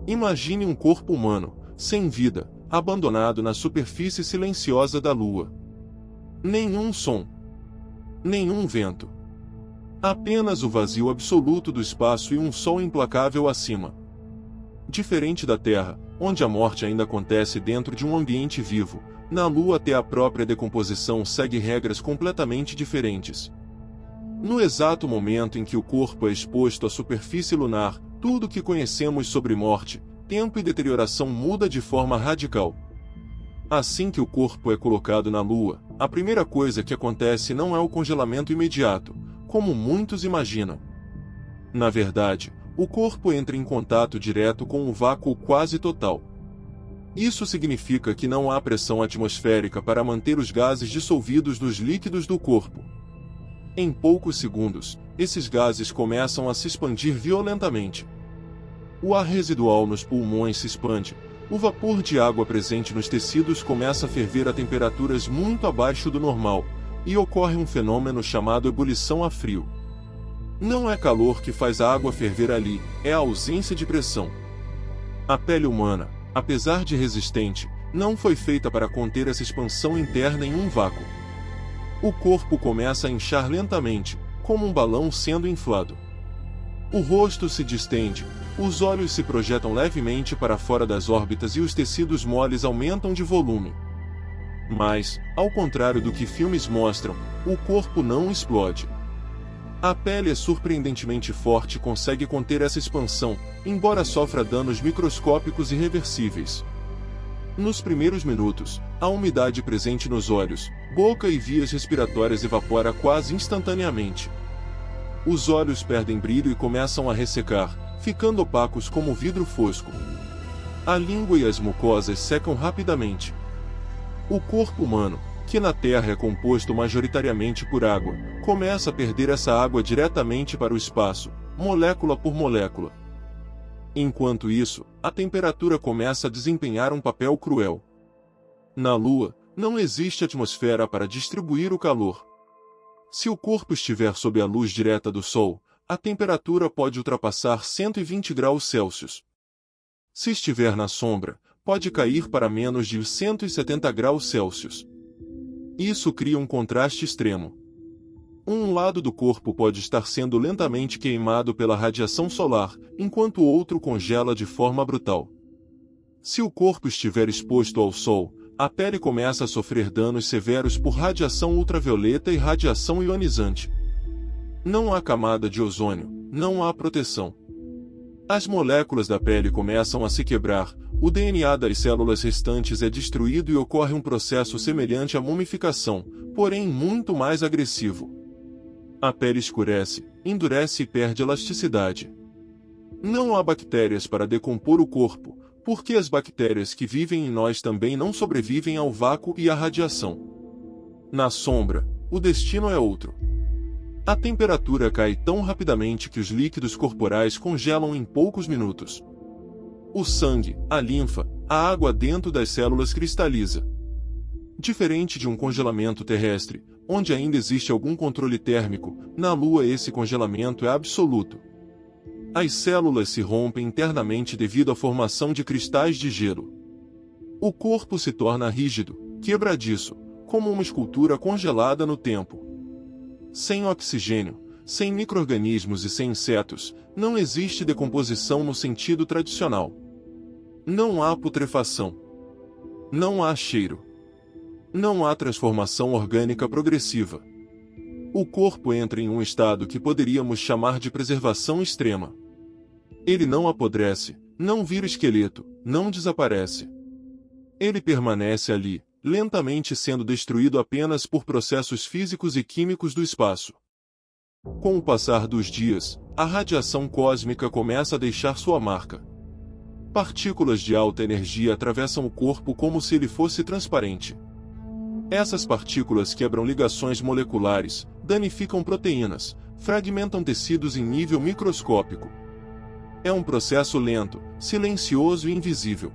Imagine um corpo humano, sem vida, abandonado na superfície silenciosa da Lua. Nenhum som. Nenhum vento. Apenas o vazio absoluto do espaço e um sol implacável acima. Diferente da Terra, onde a morte ainda acontece dentro de um ambiente vivo, na Lua até a própria decomposição segue regras completamente diferentes. No exato momento em que o corpo é exposto à superfície lunar, tudo o que conhecemos sobre morte, tempo e deterioração muda de forma radical. Assim que o corpo é colocado na Lua, a primeira coisa que acontece não é o congelamento imediato, como muitos imaginam. Na verdade, o corpo entra em contato direto com um vácuo quase total. Isso significa que não há pressão atmosférica para manter os gases dissolvidos nos líquidos do corpo. Em poucos segundos, esses gases começam a se expandir violentamente. O ar residual nos pulmões se expande, o vapor de água presente nos tecidos começa a ferver a temperaturas muito abaixo do normal, e ocorre um fenômeno chamado ebulição a frio. Não é calor que faz a água ferver ali, é a ausência de pressão. A pele humana, apesar de resistente, não foi feita para conter essa expansão interna em um vácuo. O corpo começa a inchar lentamente, como um balão sendo inflado. O rosto se distende, os olhos se projetam levemente para fora das órbitas e os tecidos moles aumentam de volume. Mas, ao contrário do que filmes mostram, o corpo não explode. A pele é surpreendentemente forte e consegue conter essa expansão, embora sofra danos microscópicos irreversíveis. Nos primeiros minutos, a umidade presente nos olhos, boca e vias respiratórias evapora quase instantaneamente. Os olhos perdem brilho e começam a ressecar, ficando opacos como vidro fosco. A língua e as mucosas secam rapidamente. O corpo humano, que na Terra é composto majoritariamente por água, começa a perder essa água diretamente para o espaço, molécula por molécula. Enquanto isso, a temperatura começa a desempenhar um papel cruel. Na Lua, não existe atmosfera para distribuir o calor. Se o corpo estiver sob a luz direta do Sol, a temperatura pode ultrapassar 120 graus Celsius. Se estiver na sombra, pode cair para menos de 170 graus Celsius. Isso cria um contraste extremo. Um lado do corpo pode estar sendo lentamente queimado pela radiação solar, enquanto o outro congela de forma brutal. Se o corpo estiver exposto ao Sol, a pele começa a sofrer danos severos por radiação ultravioleta e radiação ionizante. Não há camada de ozônio, não há proteção. As moléculas da pele começam a se quebrar, o DNA das células restantes é destruído e ocorre um processo semelhante à mumificação, porém muito mais agressivo. A pele escurece, endurece e perde elasticidade. Não há bactérias para decompor o corpo, porque as bactérias que vivem em nós também não sobrevivem ao vácuo e à radiação. Na sombra, o destino é outro. A temperatura cai tão rapidamente que os líquidos corporais congelam em poucos minutos. O sangue, a linfa, a água dentro das células cristaliza. Diferente de um congelamento terrestre, onde ainda existe algum controle térmico, na Lua esse congelamento é absoluto. As células se rompem internamente devido à formação de cristais de gelo. O corpo se torna rígido, quebradiço, como uma escultura congelada no tempo. Sem oxigênio, sem micro-organismos e sem insetos, não existe decomposição no sentido tradicional. Não há putrefação. Não há cheiro. Não há transformação orgânica progressiva. O corpo entra em um estado que poderíamos chamar de preservação extrema. Ele não apodrece, não vira esqueleto, não desaparece. Ele permanece ali, lentamente sendo destruído apenas por processos físicos e químicos do espaço. Com o passar dos dias, a radiação cósmica começa a deixar sua marca. Partículas de alta energia atravessam o corpo como se ele fosse transparente. Essas partículas quebram ligações moleculares, danificam proteínas, fragmentam tecidos em nível microscópico. É um processo lento, silencioso e invisível.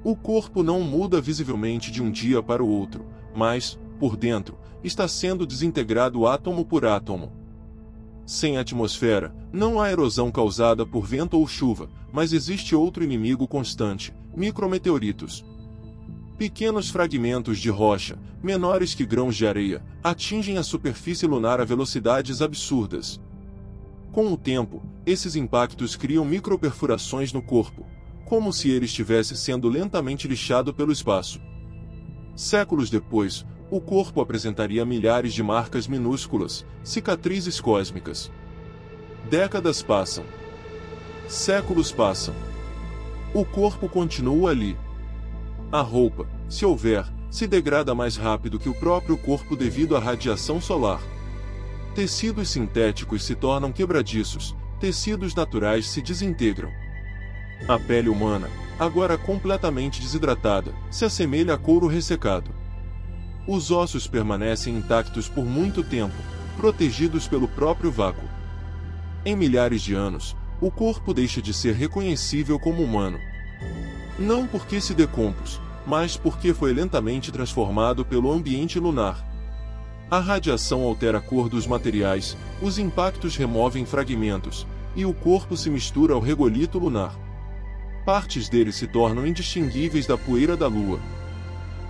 O corpo não muda visivelmente de um dia para o outro, mas, por dentro, está sendo desintegrado átomo por átomo. Sem atmosfera, não há erosão causada por vento ou chuva, mas existe outro inimigo constante: micrometeoritos. Pequenos fragmentos de rocha, menores que grãos de areia, atingem a superfície lunar a velocidades absurdas. Com o tempo, esses impactos criam microperfurações no corpo, como se ele estivesse sendo lentamente lixado pelo espaço. Séculos depois, o corpo apresentaria milhares de marcas minúsculas, cicatrizes cósmicas. Décadas passam. Séculos passam. O corpo continua ali. A roupa, se houver, se degrada mais rápido que o próprio corpo devido à radiação solar. Tecidos sintéticos se tornam quebradiços, tecidos naturais se desintegram. A pele humana, agora completamente desidratada, se assemelha a couro ressecado. Os ossos permanecem intactos por muito tempo, protegidos pelo próprio vácuo. Em milhares de anos, o corpo deixa de ser reconhecível como humano. Não porque se decompôs, mas porque foi lentamente transformado pelo ambiente lunar. A radiação altera a cor dos materiais, os impactos removem fragmentos, e o corpo se mistura ao regolito lunar. Partes dele se tornam indistinguíveis da poeira da Lua.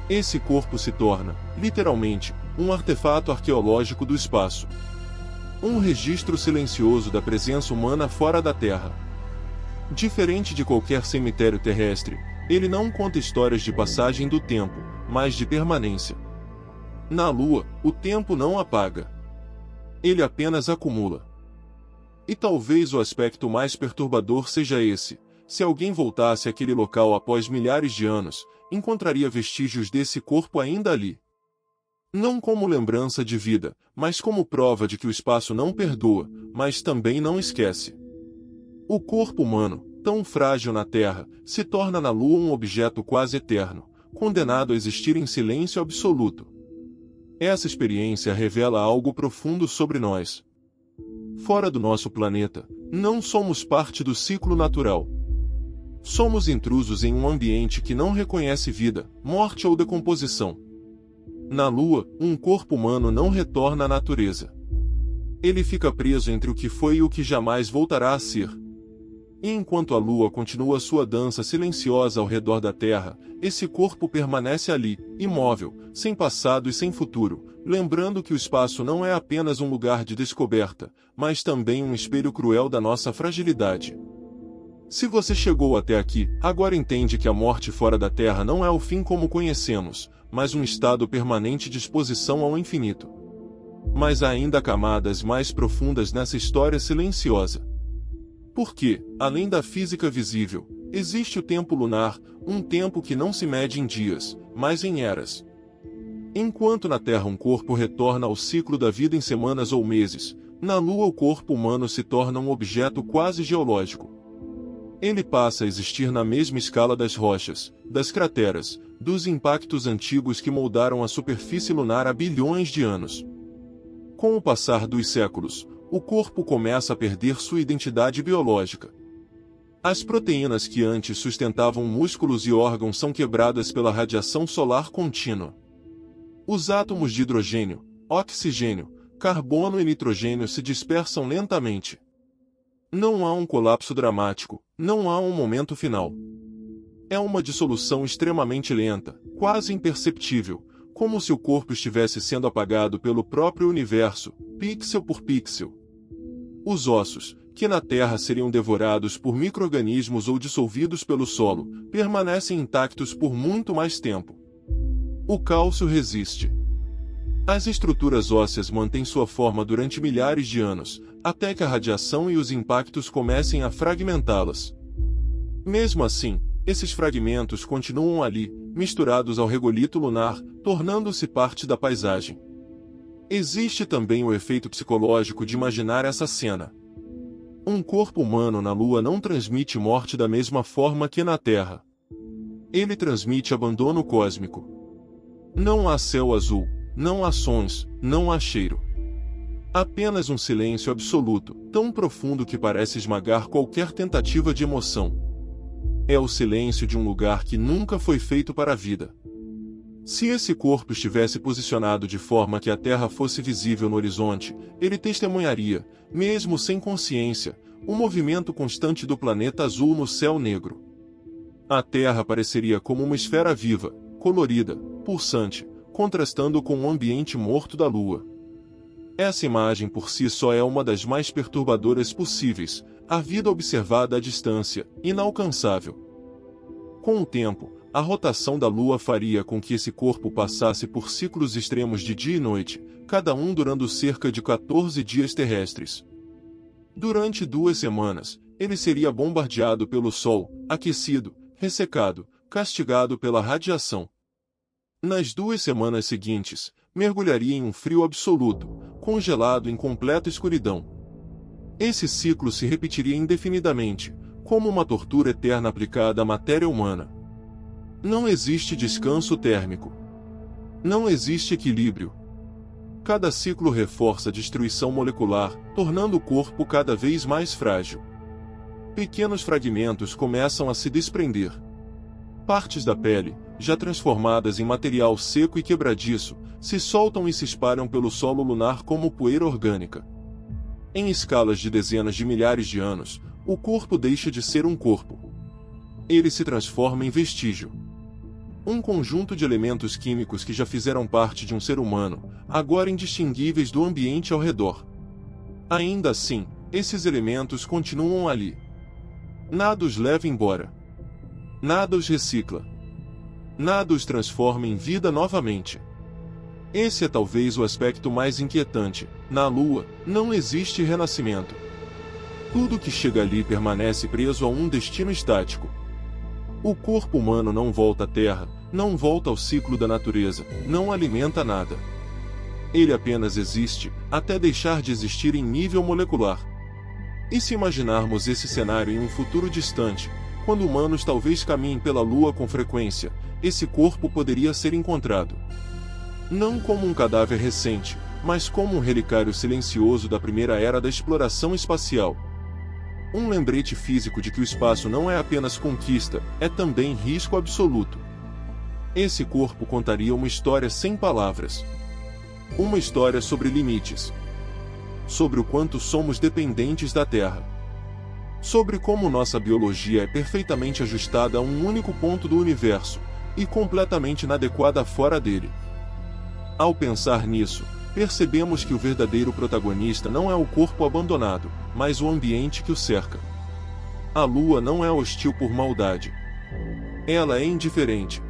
Esse corpo se torna, literalmente, um artefato arqueológico do espaço. Um registro silencioso da presença humana fora da Terra. Diferente de qualquer cemitério terrestre, ele não conta histórias de passagem do tempo, mas de permanência. Na Lua, o tempo não apaga. Ele apenas acumula. E talvez o aspecto mais perturbador seja esse: se alguém voltasse àquele local após milhares de anos, encontraria vestígios desse corpo ainda ali. Não como lembrança de vida, mas como prova de que o espaço não perdoa, mas também não esquece. O corpo humano, tão frágil na Terra, se torna na Lua um objeto quase eterno, condenado a existir em silêncio absoluto. Essa experiência revela algo profundo sobre nós. Fora do nosso planeta, não somos parte do ciclo natural. Somos intrusos em um ambiente que não reconhece vida, morte ou decomposição. Na Lua, um corpo humano não retorna à natureza. Ele fica preso entre o que foi e o que jamais voltará a ser. E enquanto a Lua continua sua dança silenciosa ao redor da Terra, esse corpo permanece ali, imóvel, sem passado e sem futuro, lembrando que o espaço não é apenas um lugar de descoberta, mas também um espelho cruel da nossa fragilidade. Se você chegou até aqui, agora entende que a morte fora da Terra não é o fim como conhecemos, mas um estado permanente de exposição ao infinito. Mas há ainda camadas mais profundas nessa história silenciosa. Porque, além da física visível, existe o tempo lunar, um tempo que não se mede em dias, mas em eras. Enquanto na Terra um corpo retorna ao ciclo da vida em semanas ou meses, na Lua o corpo humano se torna um objeto quase geológico. Ele passa a existir na mesma escala das rochas, das crateras, dos impactos antigos que moldaram a superfície lunar há bilhões de anos. Com o passar dos séculos, o corpo começa a perder sua identidade biológica. As proteínas que antes sustentavam músculos e órgãos são quebradas pela radiação solar contínua. Os átomos de hidrogênio, oxigênio, carbono e nitrogênio se dispersam lentamente. Não há um colapso dramático, não há um momento final. É uma dissolução extremamente lenta, quase imperceptível, como se o corpo estivesse sendo apagado pelo próprio universo, pixel por pixel. Os ossos, que na Terra seriam devorados por micro-organismos ou dissolvidos pelo solo, permanecem intactos por muito mais tempo. O cálcio resiste. As estruturas ósseas mantêm sua forma durante milhares de anos, até que a radiação e os impactos comecem a fragmentá-las. Mesmo assim, esses fragmentos continuam ali, misturados ao regolito lunar, tornando-se parte da paisagem. Existe também o efeito psicológico de imaginar essa cena. Um corpo humano na Lua não transmite morte da mesma forma que na Terra. Ele transmite abandono cósmico. Não há céu azul, não há sons, não há cheiro. Apenas um silêncio absoluto, tão profundo que parece esmagar qualquer tentativa de emoção. É o silêncio de um lugar que nunca foi feito para a vida. Se esse corpo estivesse posicionado de forma que a Terra fosse visível no horizonte, ele testemunharia, mesmo sem consciência, o movimento constante do planeta azul no céu negro. A Terra pareceria como uma esfera viva, colorida, pulsante, contrastando com o ambiente morto da Lua. Essa imagem por si só é uma das mais perturbadoras possíveis, a vida observada à distância, inalcançável. Com o tempo, a rotação da Lua faria com que esse corpo passasse por ciclos extremos de dia e noite, cada um durando cerca de 14 dias terrestres. Durante 2 semanas, ele seria bombardeado pelo Sol, aquecido, ressecado, castigado pela radiação. Nas 2 semanas seguintes, mergulharia em um frio absoluto, congelado em completa escuridão. Esse ciclo se repetiria indefinidamente, como uma tortura eterna aplicada à matéria humana. Não existe descanso térmico. Não existe equilíbrio. Cada ciclo reforça a destruição molecular, tornando o corpo cada vez mais frágil. Pequenos fragmentos começam a se desprender. Partes da pele, já transformadas em material seco e quebradiço, se soltam e se espalham pelo solo lunar como poeira orgânica. Em escalas de dezenas de milhares de anos, o corpo deixa de ser um corpo. Ele se transforma em vestígio. Um conjunto de elementos químicos que já fizeram parte de um ser humano, agora indistinguíveis do ambiente ao redor. Ainda assim, esses elementos continuam ali. Nada os leva embora. Nada os recicla. Nada os transforma em vida novamente. Esse é talvez o aspecto mais inquietante. Na Lua, não existe renascimento. Tudo que chega ali permanece preso a um destino estático. O corpo humano não volta à Terra, não volta ao ciclo da natureza, não alimenta nada. Ele apenas existe, até deixar de existir em nível molecular. E se imaginarmos esse cenário em um futuro distante, quando humanos talvez caminhem pela Lua com frequência, esse corpo poderia ser encontrado. Não como um cadáver recente, mas como um relicário silencioso da primeira era da exploração espacial. Um lembrete físico de que o espaço não é apenas conquista, é também risco absoluto. Esse corpo contaria uma história sem palavras. Uma história sobre limites. Sobre o quanto somos dependentes da Terra. Sobre como nossa biologia é perfeitamente ajustada a um único ponto do universo, e completamente inadequada fora dele. Ao pensar nisso, percebemos que o verdadeiro protagonista não é o corpo abandonado, mas o ambiente que o cerca. A Lua não é hostil por maldade. Ela é indiferente.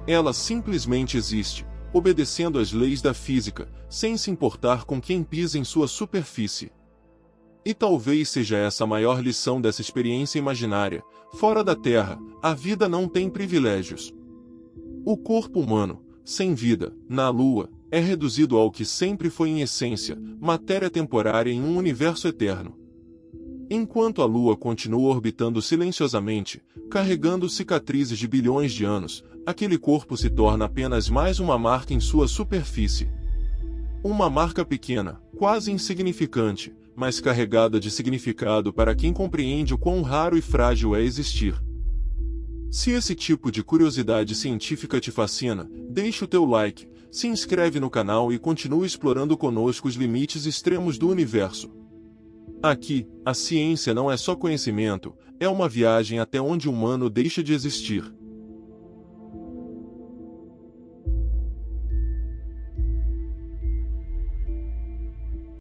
Ela simplesmente existe, obedecendo às leis da física, sem se importar com quem pisa em sua superfície. E talvez seja essa a maior lição dessa experiência imaginária. Fora da Terra, a vida não tem privilégios. O corpo humano, sem vida, na Lua, é reduzido ao que sempre foi em essência, matéria temporária em um universo eterno. Enquanto a Lua continua orbitando silenciosamente, carregando cicatrizes de bilhões de anos, aquele corpo se torna apenas mais uma marca em sua superfície. Uma marca pequena, quase insignificante, mas carregada de significado para quem compreende o quão raro e frágil é existir. Se esse tipo de curiosidade científica te fascina, deixa o teu like, se inscreve no canal e continue explorando conosco os limites extremos do universo. Aqui, a ciência não é só conhecimento, é uma viagem até onde o humano deixa de existir.